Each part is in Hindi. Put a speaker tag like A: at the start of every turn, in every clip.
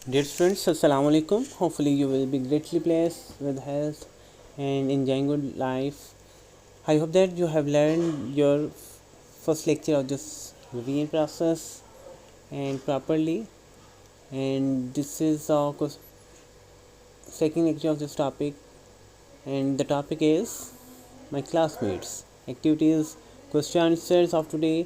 A: Dear students, Assalamu alaikum. Hopefully, you will be greatly blessed with health and enjoying good life. I hope that you have learned your first lecture of this revision process and properly. And this is our second lecture of this topic, and the topic is my classmates. Activities, question answers of today.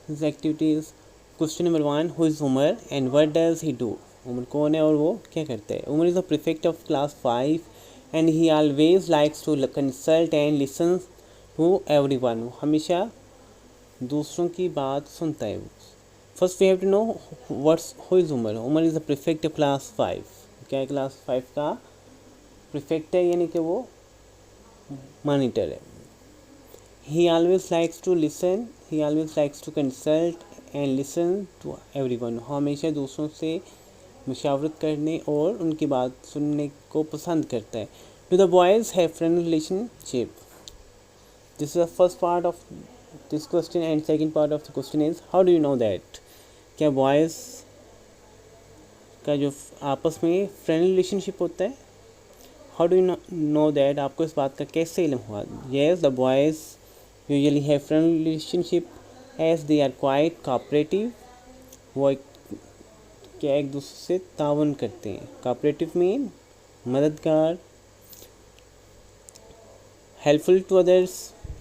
A: These activities. Question number 1, who is Umar and what does he do? Umar कौन है और वो क्या करता है? Umar is the prefect of class 5 and he always likes to consult and listen to everyone. हमेशा दूसरों की बात सुनता है. First we have to know what's who is Umar. Umar is the prefect of class 5. क्या है? क्लास 5 का प्रीफेक्ट है, यानी कि वो मॉनिटर है. He always likes to listen, he always likes to consult and listen to everyone. हमेशा दूसरों से मुशावरत करने और उनकी बात सुनने को पसंद करता है. Do the boys have friendly relationship? This is the first part of this question, and second part of the question is how do you know that? क्या boys का जो आपस में फ्रेंडली रिलेशनशिप होता है? How do you know that? आपको इस बात का कैसे इल्म हुआ? Yes, the boys usually have friendly relationship as they are quite cooperative. वो क्या एक दूसरे से तावन करते हैं. cooperative मीन मददगार, helpful to others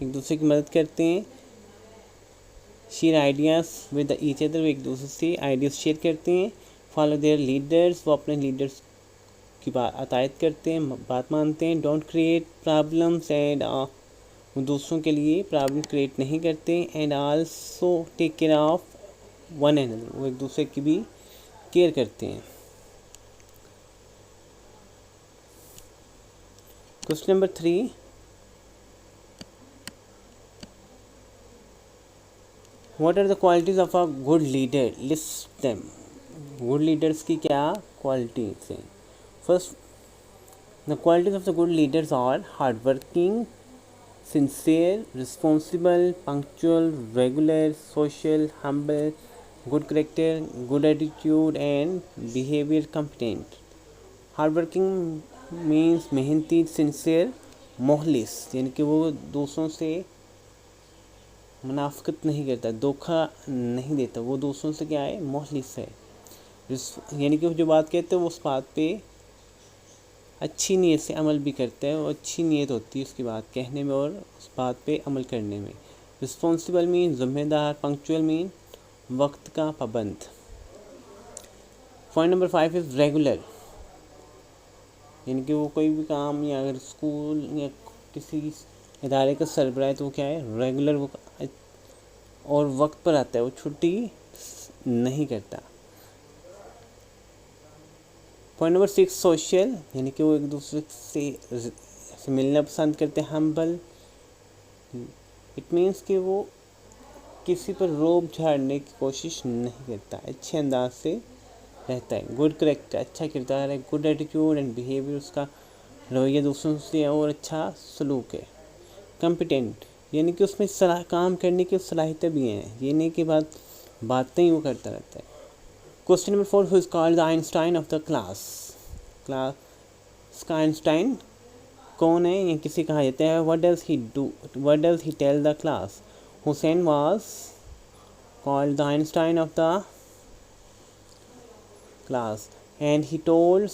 A: एक दूसरे की मदद करते हैं, share ideas with each other वो एक दूसरे से आइडियाज़ शेयर करते हैं, follow their leaders वो अपने लीडर्स की बात अतायत करते हैं, बात मानते हैं, don't create problems and वो दूसरों के लिए प्रॉब्लम क्रिएट नहीं करते, and also take care of one another वो एक दूसरे की भी केयर करते हैं. Question number 3, what are the qualities of a good leader? List them. Good leaders की क्या क्वालिटीज हैं? First, the qualities of the good leaders are hard working, sincere, responsible, punctual, regular, social, humble, good character, good attitude and behavior competent. Hardworking means मेहनती, sincere, मोहलिस यानी कि वो दूसरों से मुनाफकत नहीं करता, धोखा नहीं देता, वो दूसरों से क्या है? मोहलिस है. यानी कि जो बात कहते हैं वो उस बात पे अच्छी नीयत से अमल भी करता है, और अच्छी नीयत होती है उसकी बात कहने में और उस बात पे अमल करने में. रिस्पॉन्सिबल मीन जिम्मेदार, पंक्चुअल मीन वक्त का पाबंद. पॉइंट नंबर 5 इज़ रेगुलर, यानी कि वो कोई भी काम या अगर स्कूल या किसी इदारे का सरबराह है तो वो क्या है? रेगुलर. वो और वक्त पर आता है, वो छुट्टी नहीं करता. पॉइंट नंबर 6 सोशल, यानी कि वो एक दूसरे से मिलना पसंद करते हैं. हम्बल, इट मीन्स कि वो किसी पर रोब झाड़ने की कोशिश नहीं करता, अच्छे अंदाज से रहता है. गुड करेक्टर, अच्छा किरदार है. गुड एटीट्यूड एंड बिहेवियर, उसका रवैया दूसरों से और अच्छा सलूक है. कॉम्पिटेंट, यानी कि उसमें काम करने की सलाहियतें भी हैं, ये नहीं कि बातें ही वो करता रहता है. Question number 4, who is called the Einstein of the class? Class का आइंस्टाइन कौन है या किसी कहा जाता है? What does he do, what does he tell the class? Hussain was called the Einstein of the class and he told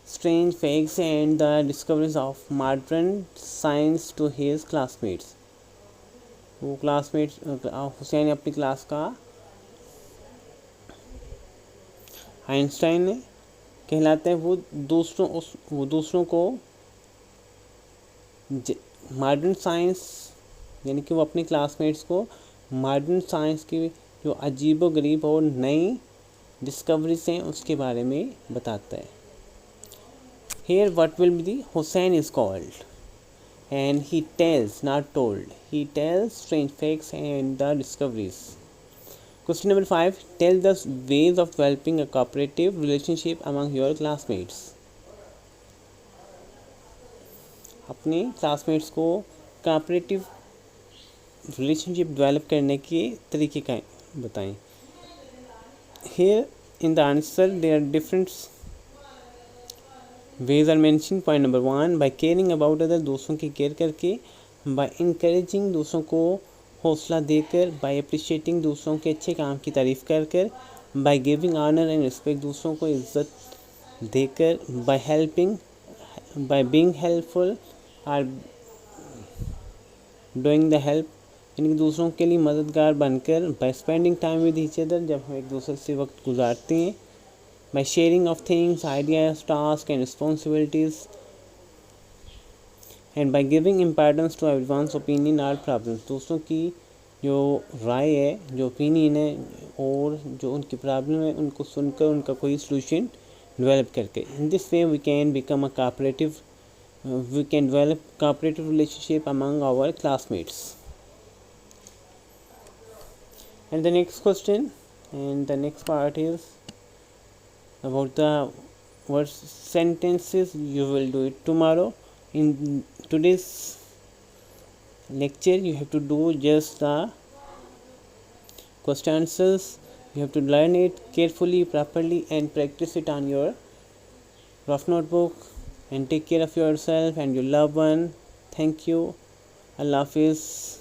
A: strange facts and the discoveries of modern science to his classmates. वो क्लासमेट्स हुसैन अपनी क्लास का आइंस्टाइन कहलाते हैं. वो दूसरों को मॉडर्न साइंस, यानी कि वो अपने क्लासमेट्स को मॉडर्न साइंस की जो अजीबो गरीब और नई डिस्कवरीज हैं उसके बारे में बताता है. Here what will be the Hussein is called, and he tells, not told, he tells strange facts and the discoveries. Question number 5, tell the ways of developing a cooperative relationship among your classmates. अपने क्लासमेट्स को कोऑपरेटिव रिलेशनशिप डेवलप करने के तरीके का बताएं. Here in the answer there are different ways are mentioned. Point number 1, by caring about other, दूसरों की केयर करके, by encouraging, दूसरों को हौसला देकर, by appreciating, दूसरों के अच्छे काम की तारीफ़ कर कर, by giving honor and respect, दूसरों को इज्जत देकर, by helping, by being helpful or doing the help, यानी कि दूसरों के लिए मददगार बनकर, by spending time with each other, जब हम एक दूसरे से वक्त गुजारते हैं, by sharing of things, ideas, tasks and responsibilities, and by giving importance to everyone's opinion or problems, दूसरों की जो राय है, जो ओपिनियन है और जो उनकी प्रॉब्लम है उनको सुनकर उनका कोई सॉल्यूशन डेवलप करके. In this way we can become a cooperative, we can develop cooperative relationship among our classmates. And the next question and the next part is about the what sentences you will do it tomorrow. In today's lecture you have to do just the question answers. You have to learn it carefully, properly and practice it on your rough notebook. And take care of yourself and your loved one. Thank you. Allah Hafiz.